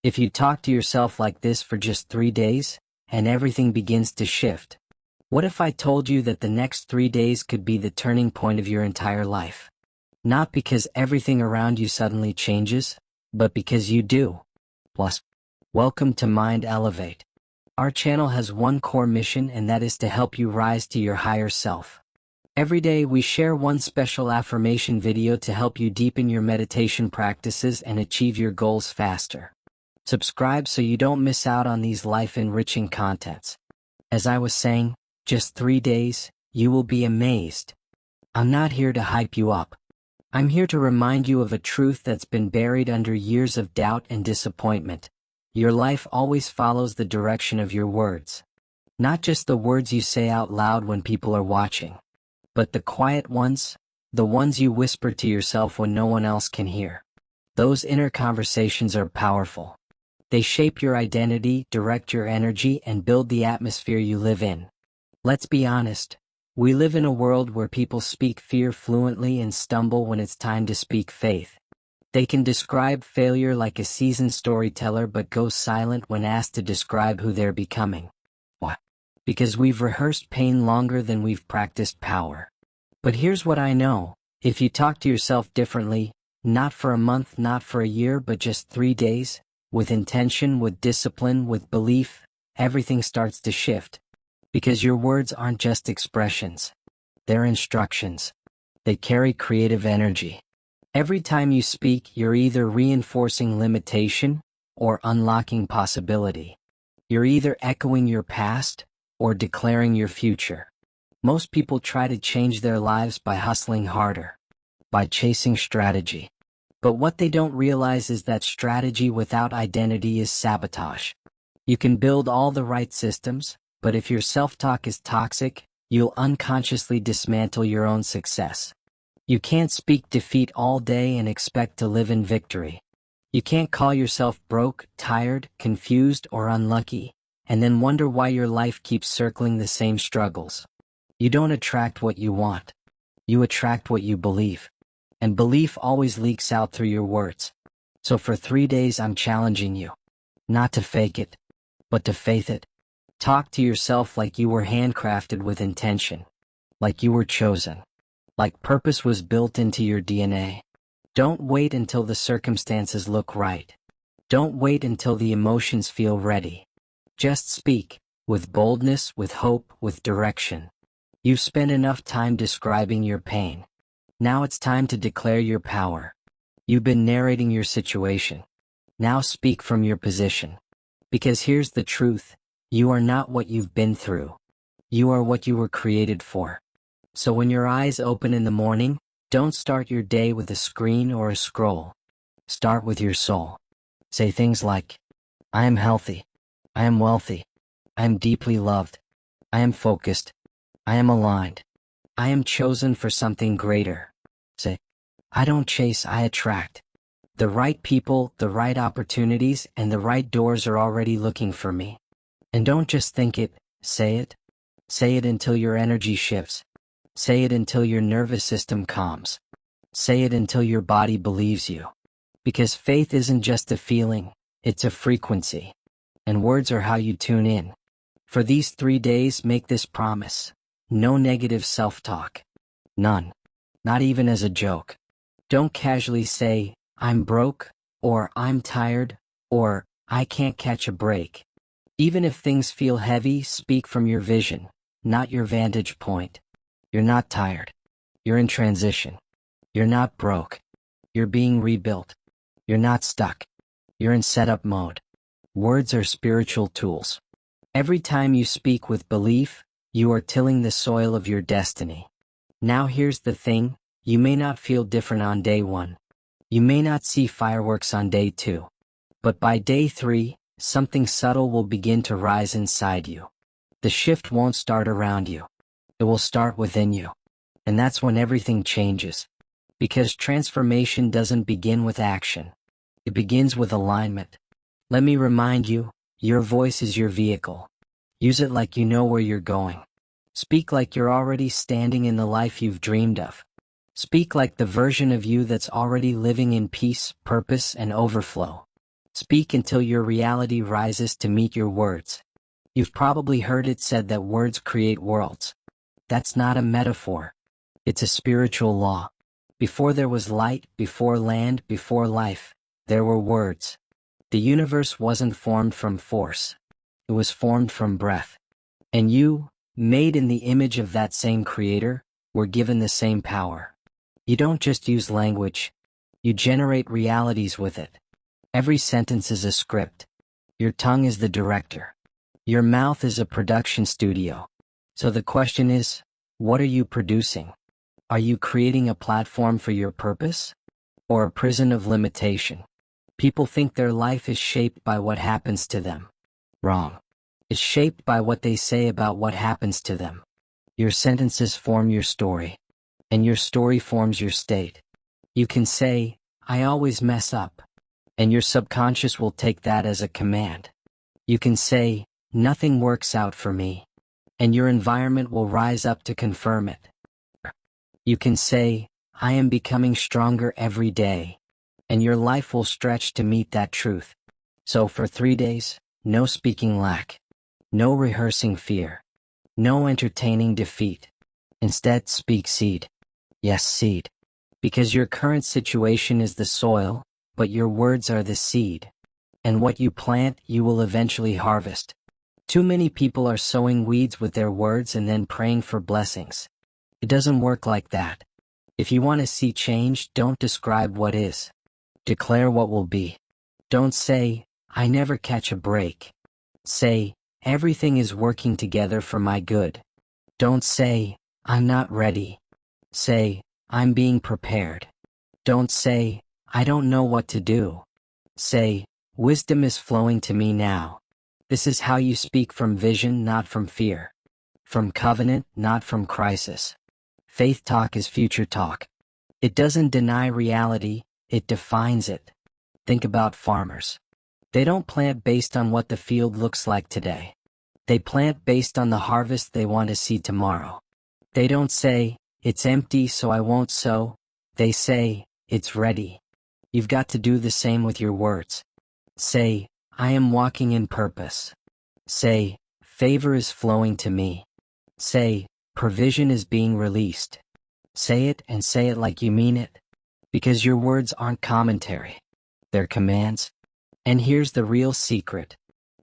If you talk to yourself like this for just 3 days, and everything begins to shift? What if I told you that the next 3 days could be the turning point of your entire life? Not because everything around you suddenly changes, but because you do. Plus, welcome to Mind Elevate. Our channel has one core mission, and that is to help you rise to your higher self. Every day we share one special affirmation video to help you deepen your meditation practices and achieve your goals faster. Subscribe so you don't miss out on these life-enriching contents. As I was saying, just 3 days, you will be amazed. I'm not here to hype you up. I'm here to remind you of a truth that's been buried under years of doubt and disappointment. Your life always follows the direction of your words. Not just the words you say out loud when people are watching, but the quiet ones, the ones you whisper to yourself when no one else can hear. Those inner conversations are powerful. They shape your identity, direct your energy, and build the atmosphere you live in. Let's be honest. We live in a world where people speak fear fluently and stumble when it's time to speak faith. They can describe failure like a seasoned storyteller but go silent when asked to describe who they're becoming. Why? Because we've rehearsed pain longer than we've practiced power. But here's what I know. If you talk to yourself differently, not for a month, not for a year, but just 3 days, with intention, with discipline, with belief, everything starts to shift. Because your words aren't just expressions. They're instructions. They carry creative energy. Every time you speak, you're either reinforcing limitation or unlocking possibility. You're either echoing your past or declaring your future. Most people try to change their lives by hustling harder, by chasing strategy. But what they don't realize is that strategy without identity is sabotage. You can build all the right systems, but if your self-talk is toxic, you'll unconsciously dismantle your own success. You can't speak defeat all day and expect to live in victory. You can't call yourself broke, tired, confused, or unlucky, and then wonder why your life keeps circling the same struggles. You don't attract what you want. You attract what you believe. And belief always leaks out through your words. So for 3 days I'm challenging you. Not to fake it, but to faith it. Talk to yourself like you were handcrafted with intention. Like you were chosen. Like purpose was built into your DNA. Don't wait until the circumstances look right. Don't wait until the emotions feel ready. Just speak, with boldness, with hope, with direction. You've spent enough time describing your pain. Now it's time to declare your power. You've been narrating your situation. Now speak from your position. Because here's the truth. You are not what you've been through. You are what you were created for. So when your eyes open in the morning, don't start your day with a screen or a scroll. Start with your soul. Say things like, I am healthy. I am wealthy. I am deeply loved. I am focused. I am aligned. I am chosen for something greater. Say, I don't chase, I attract. The right people, the right opportunities, and the right doors are already looking for me. And don't just think it, say it. Say it until your energy shifts. Say it until your nervous system calms. Say it until your body believes you. Because faith isn't just a feeling, it's a frequency. And words are how you tune in. For these 3 days, make this promise. No negative self-talk. None. Not even as a joke. Don't casually say, I'm broke, or I'm tired, or I can't catch a break. Even if things feel heavy, speak from your vision, not your vantage point. You're not tired. You're in transition. You're not broke. You're being rebuilt. You're not stuck. You're in setup mode. Words are spiritual tools. Every time you speak with belief, you are tilling the soil of your destiny. Now here's the thing, you may not feel different on day 1. You may not see fireworks on day 2. But by day 3, something subtle will begin to rise inside you. The shift won't start around you. It will start within you. And that's when everything changes. Because transformation doesn't begin with action. It begins with alignment. Let me remind you, your voice is your vehicle. Use it like you know where you're going. Speak like you're already standing in the life you've dreamed of. Speak like the version of you that's already living in peace, purpose, and overflow. Speak until your reality rises to meet your words. You've probably heard it said that words create worlds. That's not a metaphor. It's a spiritual law. Before there was light, before land, before life, there were words. The universe wasn't formed from force. It was formed from breath. And you, made in the image of that same creator, were given the same power. You don't just use language. You generate realities with it. Every sentence is a script. Your tongue is the director. Your mouth is a production studio. So the question is, what are you producing? Are you creating a platform for your purpose? Or a prison of limitation? People think their life is shaped by what happens to them. Wrong. It's shaped by what they say about what happens to them. Your sentences form your story. And your story forms your state. You can say, I always mess up. And your subconscious will take that as a command. You can say, nothing works out for me. And your environment will rise up to confirm it. You can say, I am becoming stronger every day. And your life will stretch to meet that truth. So for 3 days, no speaking lack. No rehearsing fear. No entertaining defeat. Instead, speak seed. Yes, seed. Because your current situation is the soil, but your words are the seed. And what you plant, you will eventually harvest. Too many people are sowing weeds with their words and then praying for blessings. It doesn't work like that. If you want to see change, don't describe what is. Declare what will be. Don't say, I never catch a break. Say, everything is working together for my good. Don't say, I'm not ready. Say, I'm being prepared. Don't say, I don't know what to do. Say, wisdom is flowing to me now. This is how you speak from vision, not from fear. From covenant, not from crisis. Faith talk is future talk. It doesn't deny reality, it defines it. Think about farmers. They don't plant based on what the field looks like today. They plant based on the harvest they want to see tomorrow. They don't say, it's empty so I won't sow. They say, it's ready. You've got to do the same with your words. Say, I am walking in purpose. Say, favor is flowing to me. Say, provision is being released. Say it and say it like you mean it. Because your words aren't commentary. They're commands. And here's the real secret.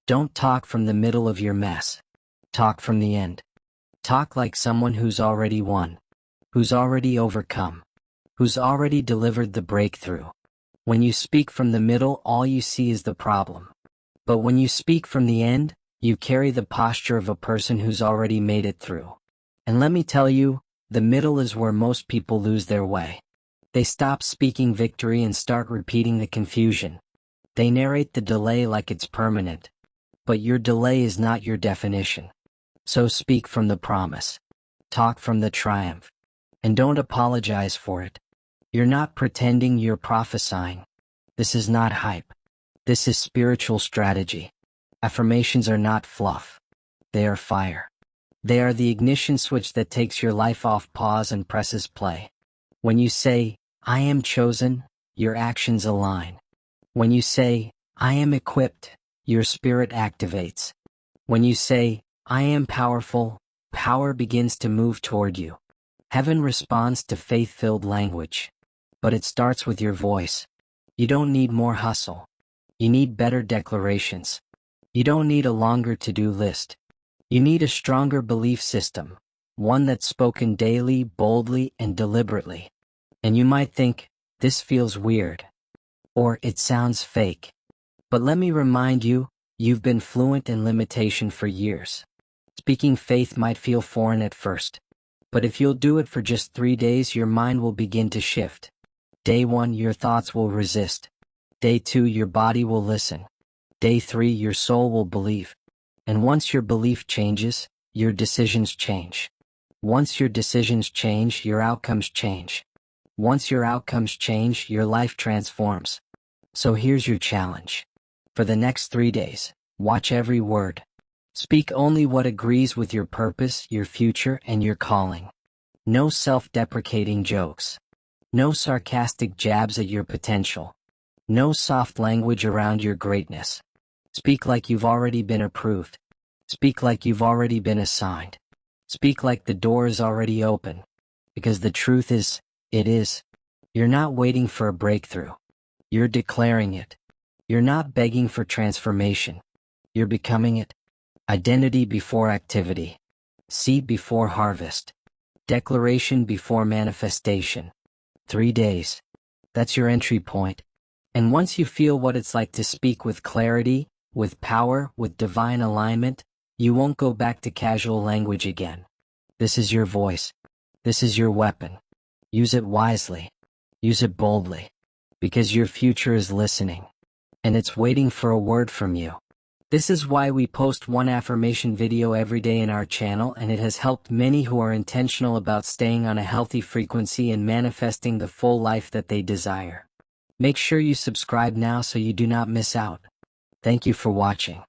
Don't talk from the middle of your mess. Talk from the end. Talk like someone who's already won. Who's already overcome. Who's already delivered the breakthrough. When you speak from the middle, all you see is the problem. But when you speak from the end, you carry the posture of a person who's already made it through. And let me tell you, the middle is where most people lose their way. They stop speaking victory and start repeating the confusion. They narrate the delay like it's permanent. But your delay is not your definition. So speak from the promise. Talk from the triumph. And don't apologize for it. You're not pretending, you're prophesying. This is not hype. This is spiritual strategy. Affirmations are not fluff. They are fire. They are the ignition switch that takes your life off pause and presses play. When you say, I am chosen, your actions align. When you say, I am equipped, your spirit activates. When you say, I am powerful, power begins to move toward you. Heaven responds to faith-filled language. But it starts with your voice. You don't need more hustle. You need better declarations. You don't need a longer to-do list. You need a stronger belief system, one that's spoken daily, boldly, and deliberately. And you might think, this feels weird. Or it sounds fake. But let me remind you, you've been fluent in limitation for years. Speaking faith might feel foreign at first. But if you'll do it for just 3 days, your mind will begin to shift. Day 1, your thoughts will resist. Day 2, your body will listen. Day 3, your soul will believe. And once your belief changes, your decisions change. Once your decisions change, your outcomes change. Once your outcomes change, your life transforms. So here's your challenge. For the next 3 days, watch every word. Speak only what agrees with your purpose, your future, and your calling. No self-deprecating jokes. No sarcastic jabs at your potential. No soft language around your greatness. Speak like you've already been approved. Speak like you've already been assigned. Speak like the door is already open. Because the truth is, it is. You're not waiting for a breakthrough. You're declaring it. You're not begging for transformation. You're becoming it. Identity before activity. Seed before harvest. Declaration before manifestation. 3 days. That's your entry point. And once you feel what it's like to speak with clarity, with power, with divine alignment, you won't go back to casual language again. This is your voice. This is your weapon. Use it wisely. Use it boldly. Because your future is listening. And it's waiting for a word from you. This is why we post one affirmation video every day in our channel, and it has helped many who are intentional about staying on a healthy frequency and manifesting the full life that they desire. Make sure you subscribe now so you do not miss out. Thank you for watching.